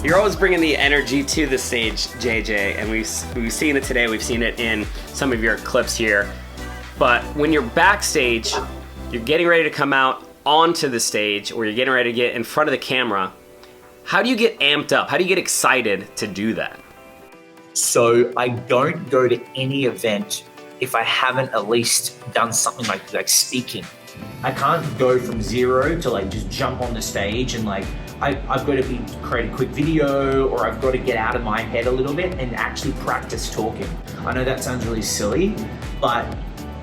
You're always bringing the energy to the stage, JJ, and we've seen it today. We've seen it in some of your clips here. But when you're backstage, you're getting ready to come out onto the stage, or you're getting ready to get in front of the camera. How do you get amped up? How do you get excited to do that? So I don't go to any event if I haven't at least done something like speaking. I can't go from zero to like just jump on the stage and like I've got to create a quick video, or I've got to get out of my head a little bit and actually practice talking. I know that sounds really silly, but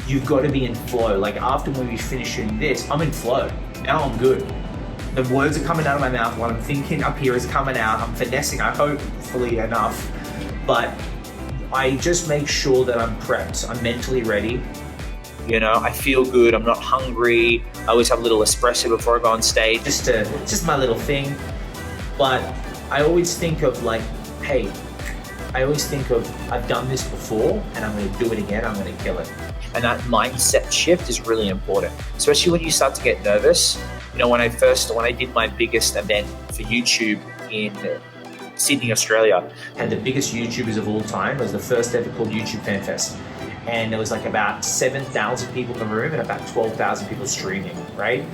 you've got to be in flow. Like after when we finish shooting this, I'm in flow. Now I'm good. The words are coming out of my mouth. What I'm thinking up here is coming out. I'm finessing, I hopefully enough, but I just make sure that I'm prepped. I'm mentally ready. You know, I feel good, I'm not hungry. I always have a little espresso before I go on stage, just my little thing. But I always think of like, hey, I've done this before and I'm gonna do it again, I'm gonna kill it. And that mindset shift is really important, especially when you start to get nervous. You know, when I did my biggest event for YouTube in Sydney, Australia, had the biggest YouTubers of all time. It was the first ever called YouTube Fan Fest. And there was like about 7,000 people in the room and about 12,000 people streaming, right?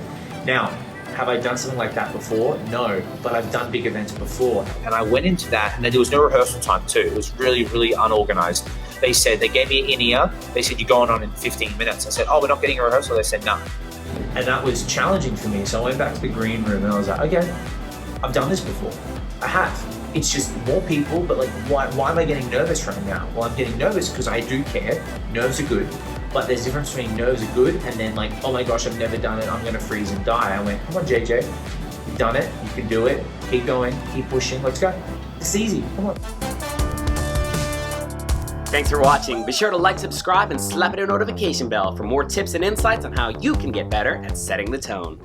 Now, have I done something like that before? No, but I've done big events before. And I went into that, and then there was no rehearsal time too. It was really, really unorganized. They gave me an in-ear. They said, you're going on in 15 minutes. I said, oh, we're not getting a rehearsal. They said, no. And that was challenging for me. So I went back to the green room and I was like, okay, I've done this before. I have. It's just more people, but like, why am I getting nervous right now? Well, I'm getting nervous because I do care. Nerves are good, but there's a difference between nerves are good and then like, oh my gosh, I've never done it, I'm gonna freeze and die. I went, come on, JJ, you've done it, you can do it, keep going, keep pushing, let's go. It's easy, come on. Thanks for watching. Be sure to like, subscribe, and slap in a notification bell for more tips and insights on how you can get better at setting the tone.